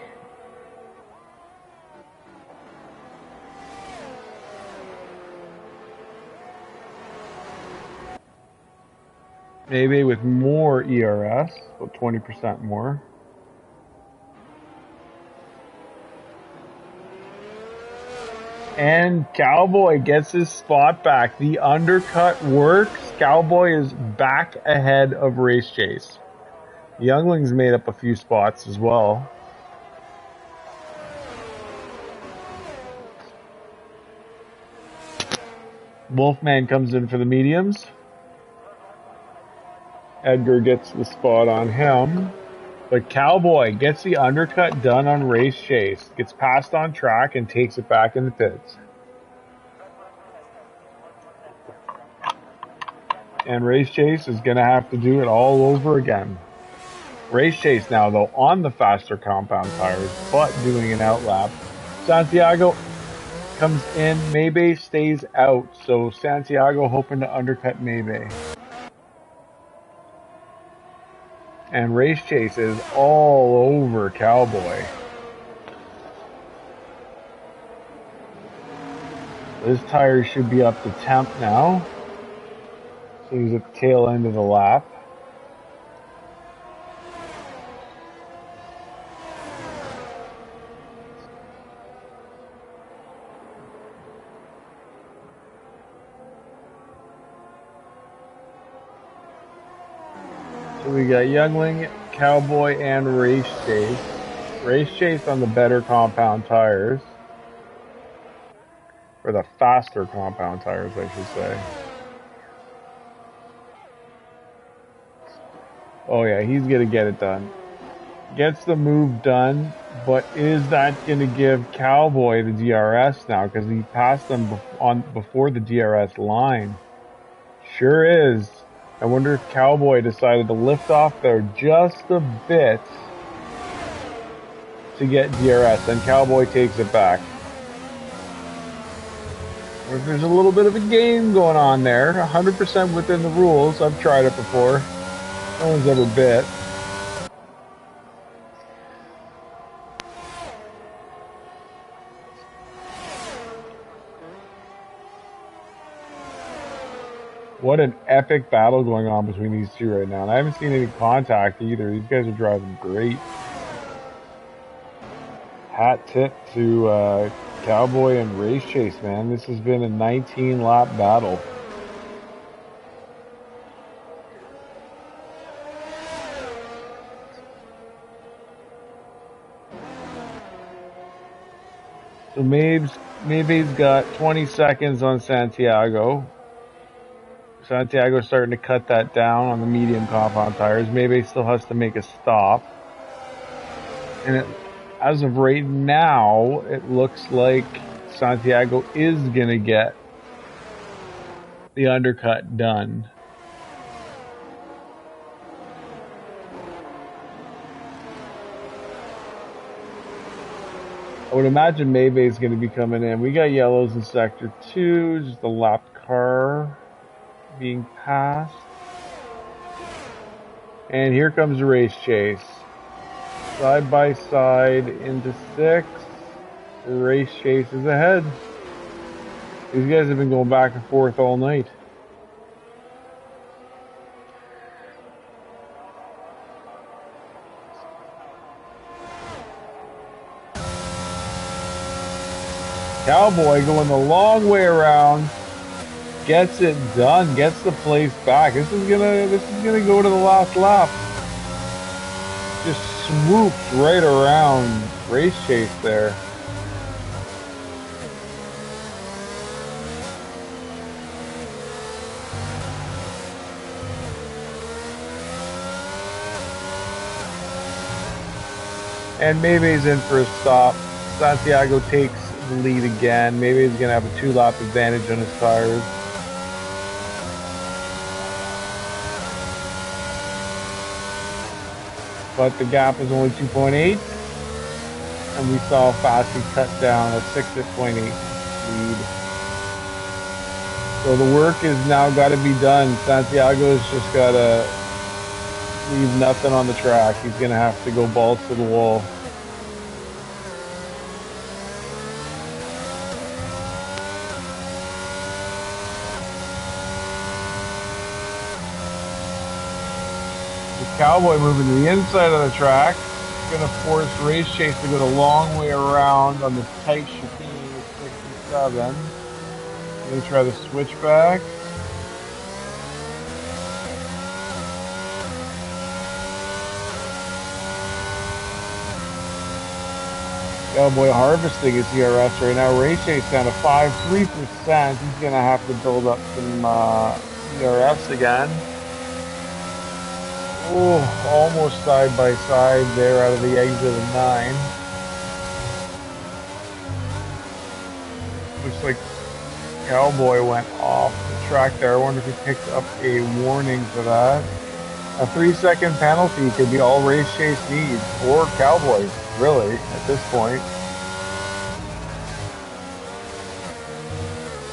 Maybe with more ERS, so 20% more. And Cowboy gets his spot back. The undercut works. Cowboy is back ahead of Race Chase. Youngling's made up a few spots as well. Wolfman comes in for the mediums. Edgar gets the spot on him. But Cowboy gets the undercut done on Race Chase. Gets passed on track and takes it back in the pits. And Race Chase is going to have to do it all over again. Race Chase now, though, on the faster compound tires, but doing an outlap. Santiago comes in. Maybe stays out. So Santiago hoping to undercut Maybe. And Race Chase is all over Cowboy. His tires should be up to temp now. So he's at the tail end of the lap. So we got Youngling, Cowboy, and Race Chase. Race Chase on the better compound tires. Or the faster compound tires, I should say. Oh yeah, he's going to get it done. Gets the move done, but is that going to give Cowboy the DRS now? Because he passed them before the DRS line. Sure is. I wonder if Cowboy decided to lift off there just a bit to get DRS, and Cowboy takes it back. Or if there's a little bit of a game going on there, 100% within the rules. I've tried it before. No one's ever bit. What an epic battle going on between these two right now. And I haven't seen any contact either. These guys are driving great. Hat tip to Cowboy and Race Chase, man. This has been a 19-lap battle. So Maybe's got 20 seconds on Santiago. Santiago's starting to cut that down on the medium compound tires. Maybe still has to make a stop. And as of right now, it looks like Santiago is going to get the undercut done. I would imagine Maybe is going to be coming in. We got yellows in sector 2, just the lapped car being passed. And here comes the Race Chase. Side by side into 6. The Race Chase is ahead. These guys have been going back and forth all night. Cowboy going the long way around. Gets it done, gets the place back. This is gonna go to the last lap. Just swoops right around Race Chase there. And Maybe's in for a stop. Santiago takes the lead again. Maybe he's gonna have a 2-lap advantage on his tires. But the gap is only 2.8, and we saw Fassi cut down a 6.8 lead. So the work is now got to be done. Santiago's just got to leave nothing on the track. He's going to have to go balls to the wall. Cowboy moving to the inside of the track. Going to force Race Chase to go the long way around on this tight chicane with 66. 7. Let me try the switchback. Cowboy harvesting his ERS right now. Race Chase down to 5.3%. He's going to have to build up some ERS again. Oh, almost side by side there out of the exit of 9. Looks like Cowboy went off the track there. I wonder if he picked up a warning for that. A 3-second penalty could be all Race Chase needs, or Cowboy, really, at this point.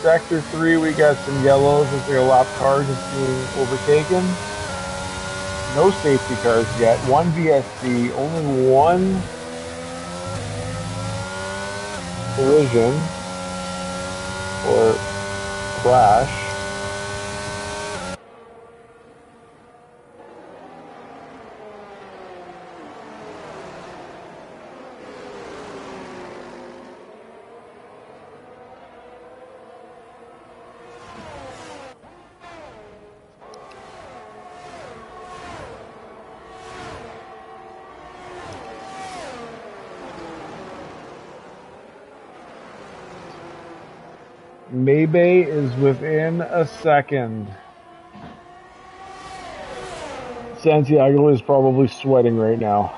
Sector 3, we got some yellows as their lap car just being overtaken. No safety cars yet. 1 VSC, only 1 collision or crash. Maybay is within a second. Santiago is probably sweating right now.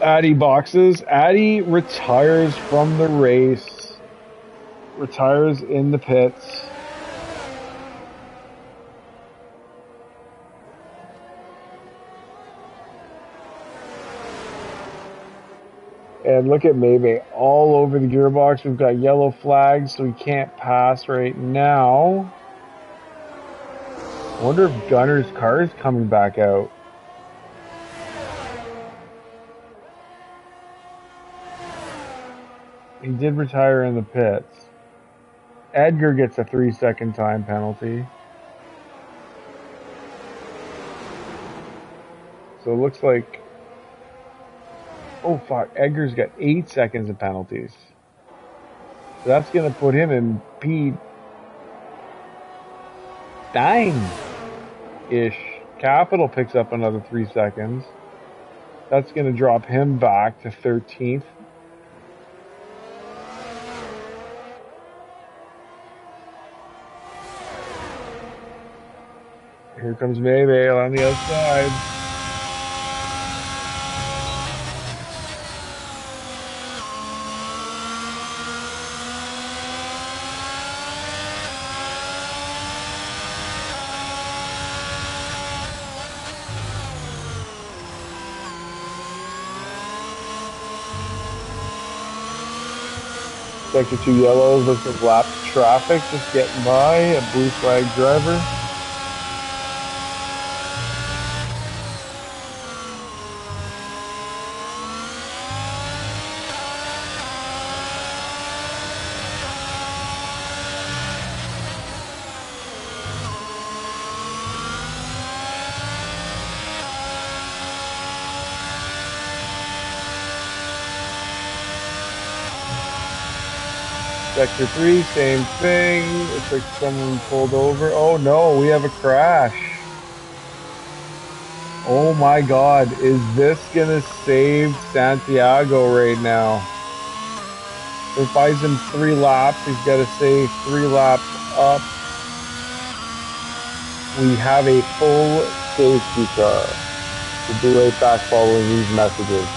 Addy boxes. Addy retires from the race. Retires in the pits. And look at Maybay all over the gearbox. We've got yellow flags, so we can't pass right now. I wonder if Gunner's car is coming back out. He did retire in the pits. Edgar gets a 3-second time penalty. So it looks like... Oh fuck, Edgar's got 8 seconds of penalties. So that's going to put him in P9-ish. Capital picks up another 3 seconds. That's going to drop him back to 13th. Here comes Maybay on the outside. Sector 2 yellows, looks like lapped traffic, just getting by, a blue flag driver. Sector 3, same thing. Looks like someone pulled over. Oh no, we have a crash. Oh my god, is this gonna save Santiago right now? If it buys him 3 laps, he's gotta save 3 laps up. We have a full safety car. We'll be right back following these messages.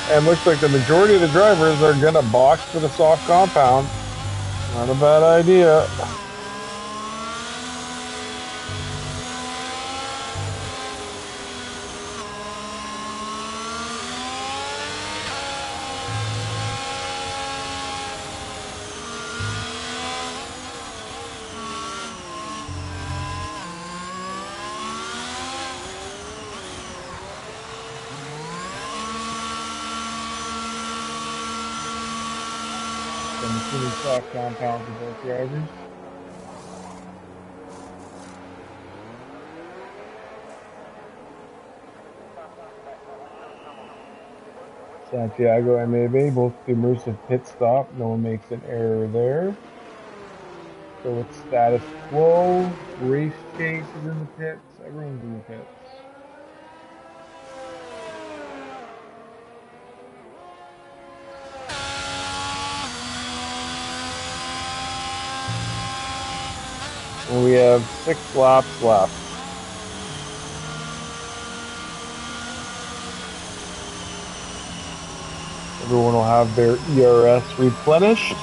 And looks like the majority of the drivers are going to box for the soft compound. Not a bad idea. Really soft compound for both drivers. Santiago and Maybe both the immersive pit stop. No one makes an error there. So it's status quo. Race Chase is in the pits. Everyone's in the pits. And we have 6 laps left. Everyone will have their ERS replenished.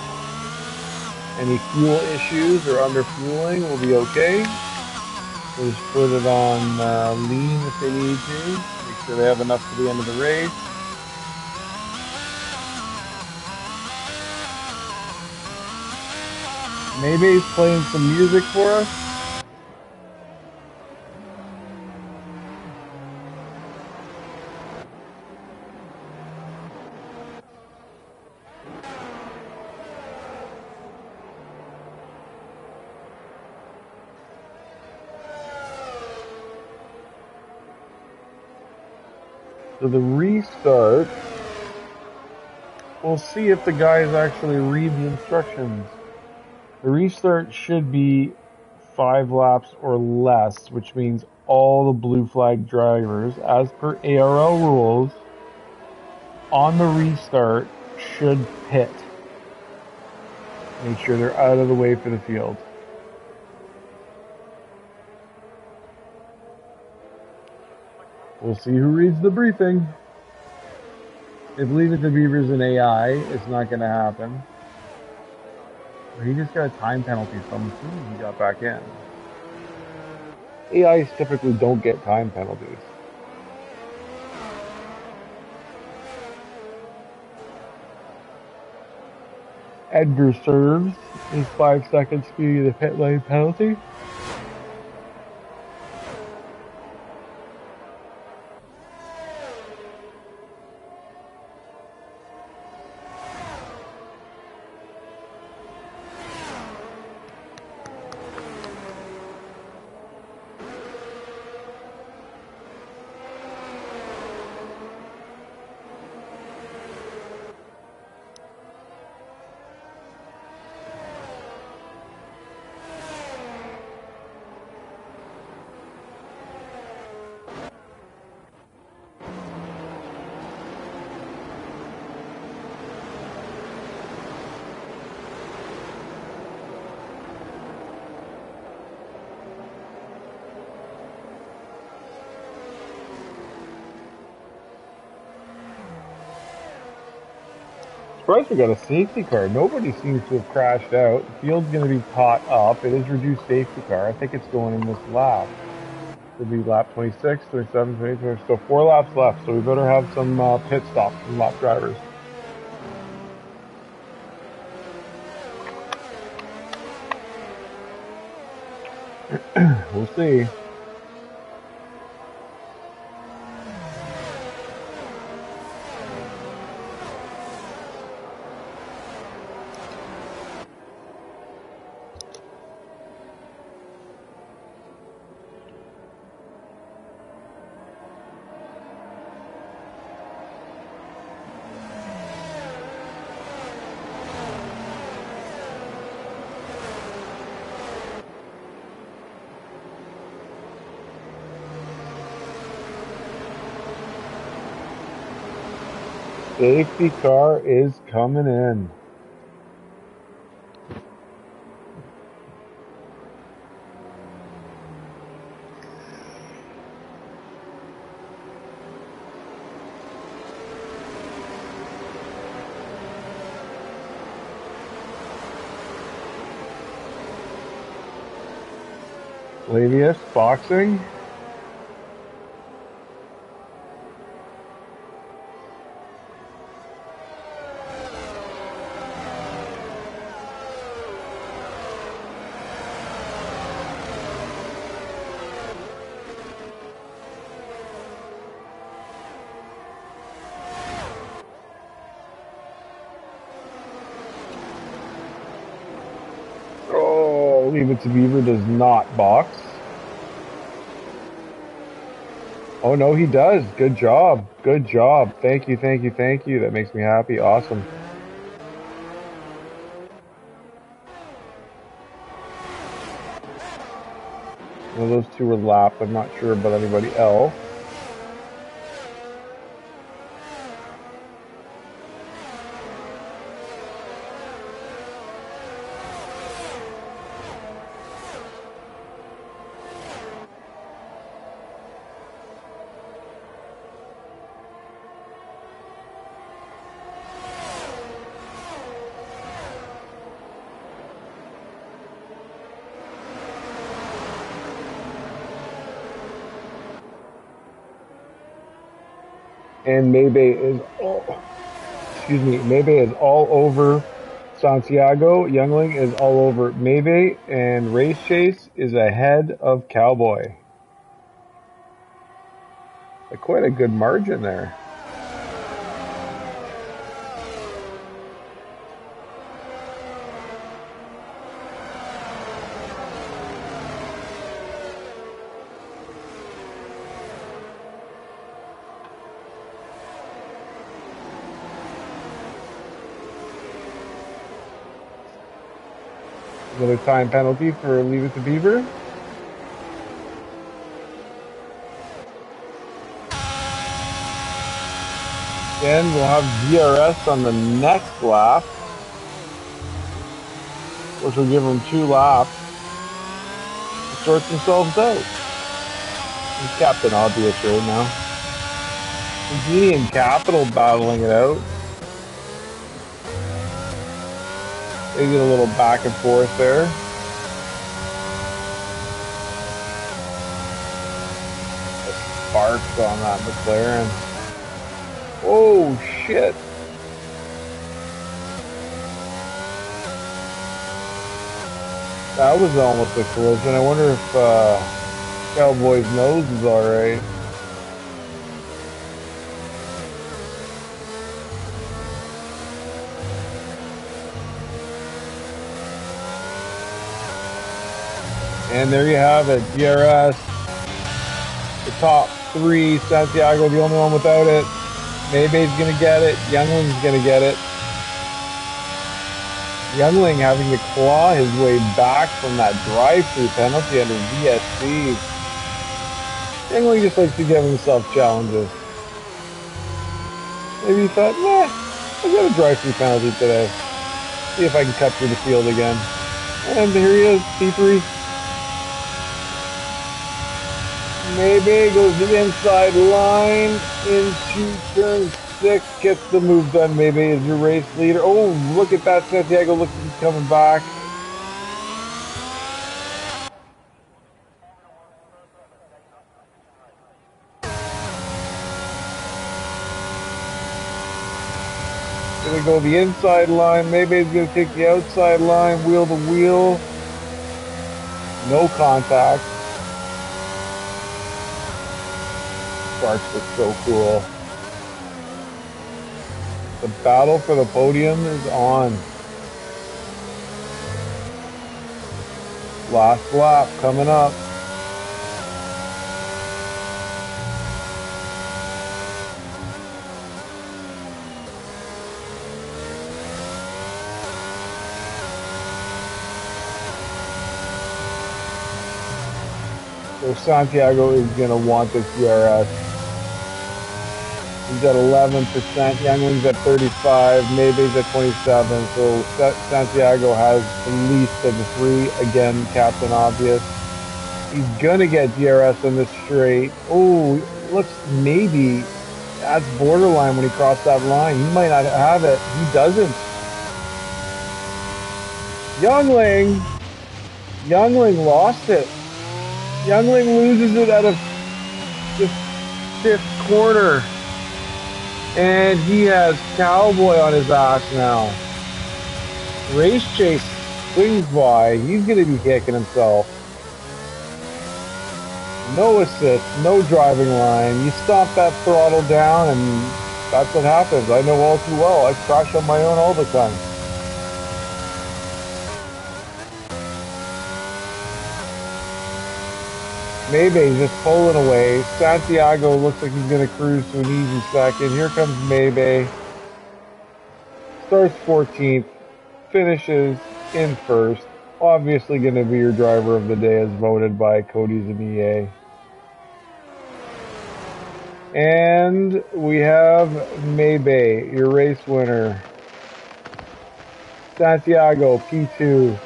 Any fuel issues or underfueling will be okay. We'll just put it on lean if they need to. Make sure they have enough for the end of the race. Maybe he's playing some music for us. So the restart, we'll see if the guys actually read the instructions. The restart should be 5 laps or less, which means all the blue flag drivers, as per ARL rules, on the restart should pit. Make sure they're out of the way for the field. We'll see who reads the briefing. If Leave It to Beaver's an AI, it's not going to happen. He just got a time penalty, so I'm assuming he got back in. AIs typically don't get time penalties. Edgar serves his 5 seconds to the pit lane penalty. Surprised we got a safety car. Nobody seems to have crashed out. The field's going to be caught up. It is reduced safety car. I think it's going in this lap. It'll be lap 26, 27, 28, so 4 laps left. So we better have some pit stops from lap drivers. We'll see. Safety car is coming in. Lavius boxing. Leave It to Beaver does not box. Oh no, he does. Good job. Good job. Thank you, thank you, thank you. That makes me happy. Awesome. Well, those two were lapped. I'm not sure about anybody else. And Maybe is Maybe is all over Santiago. Youngling is all over Maybe, and Race Chase is ahead of Cowboy. Quite a good margin there. Another time penalty for Leave It to Beaver. Then we'll have DRS on the next lap, which will give them 2 laps to sort themselves out. He's Captain Obvious right now. Houdini and Capital battling it out. They get a little back and forth there. The sparks on that McLaren. Oh shit. That was almost a collision. I wonder if Cowboy's nose is alright. And there you have it, DRS, the top 3, Santiago the only one without it. Maybe's gonna get it, Youngling's gonna get it. Youngling having to claw his way back from that drive-through penalty under VSC. Youngling just likes to give himself challenges. Maybe he thought, nah, I got a drive-through penalty today. See if I can cut through the field again. And here he is, P3. Maybe goes the inside line into turn 6, gets the move done. Maybe is your race leader. Oh, look at that. Santiago looks like he's coming back. Gonna go the inside line. Maybe he's gonna take the outside line, wheel to wheel. No contact. Sparks look so cool. The battle for the podium is on. Last lap coming up. So Santiago is going to want this DRS. He's at 11%, Youngling's at 35, Maybe's at 27, so Santiago has the least of the 3. Again, Captain Obvious. He's gonna get DRS on this straight. Oh, looks maybe that's borderline when he crossed that line. He might not have it. He doesn't. Youngling lost it. Youngling loses it out of the 5th corner. And he has Cowboy on his ass now. Race Chase swings by. He's going to be kicking himself. No assist, no driving line. You stomp that throttle down and that's what happens. I know all too well. I crash on my own all the time. Maybe's just pulling away. Santiago looks like he's going to cruise to an easy second. Here comes Maybe. Starts 14th, finishes in first. Obviously going to be your driver of the day as voted by Cody's and EA. And we have Maybe, your race winner. Santiago, P2.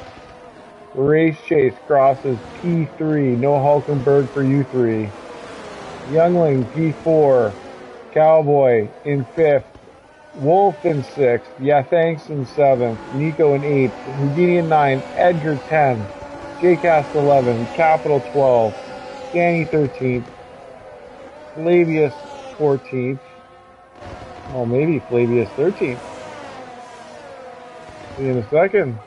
Race Chase crosses P3. No Hulkenberg for U3. Youngling, P4. Cowboy in 5th. Wolf in 6th. Yeah, thanks in 7th. Nico in 8th. Houdini in 9th. Edgar 10. JCast 11. Capital 12. Danny 13th. Flavius 14th. Oh, maybe Flavius 13th. See you in a second.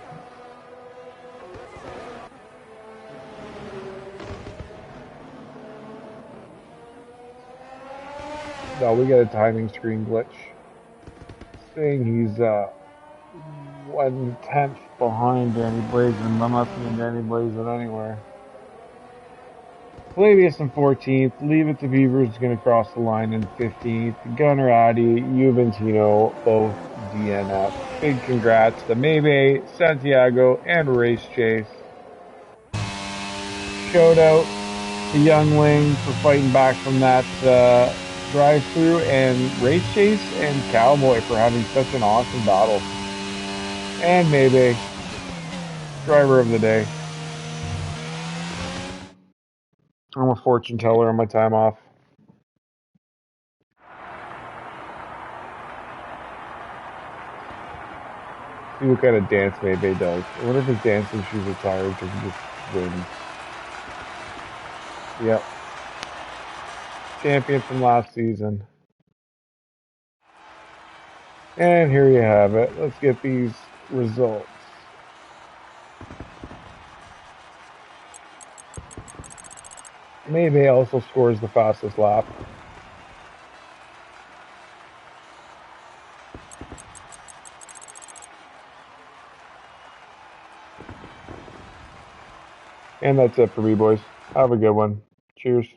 No, we got a timing screen glitch saying he's 1/10 behind Danny Blazin. I'm not seeing Danny Blazin anywhere. Flavius in 14th. Leave It to Beavers is going to cross the line in 15th. Gunnar Addy, Juventino, both DNF. Big congrats to Maybe, Santiago, and Race Chase. Shout out to Youngling for fighting back from that drive-through, and Race Chase and Cowboy for having such an awesome battle. And Maybe, driver of the day. I'm a fortune teller on my time off. See what kind of dance Maybe does. I wonder if his dancing shoes are tired because he just wins. Yep. Champion from last season. And here you have it. Let's get these results. Maybe also scores the fastest lap. And that's it for me, boys. Have a good one. Cheers.